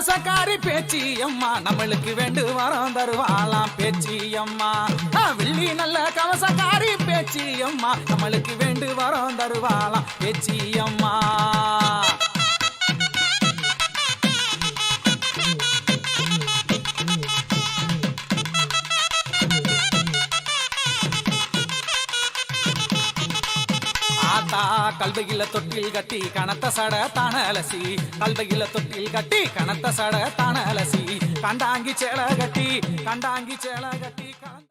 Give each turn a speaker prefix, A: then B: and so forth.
A: கவசக்காரி பேச்சி அம்மா நம்மளுக்கு வேண்டு வரம் தருவாளாம் பேச்சி அம்மா வெள்ளி நல்ல கவசக்காரி பேச்சி அம்மா நம்மளுக்கு வேண்டு வரம் தருவாளாம் பேச்சி அம்மா கல்வையில தொட்டில் கட்டி கனத்த சட தானலசி கல்வையில தொட்டில் கட்டி கனத்த சட தானலசி கண்டாங்கி சேல கட்டி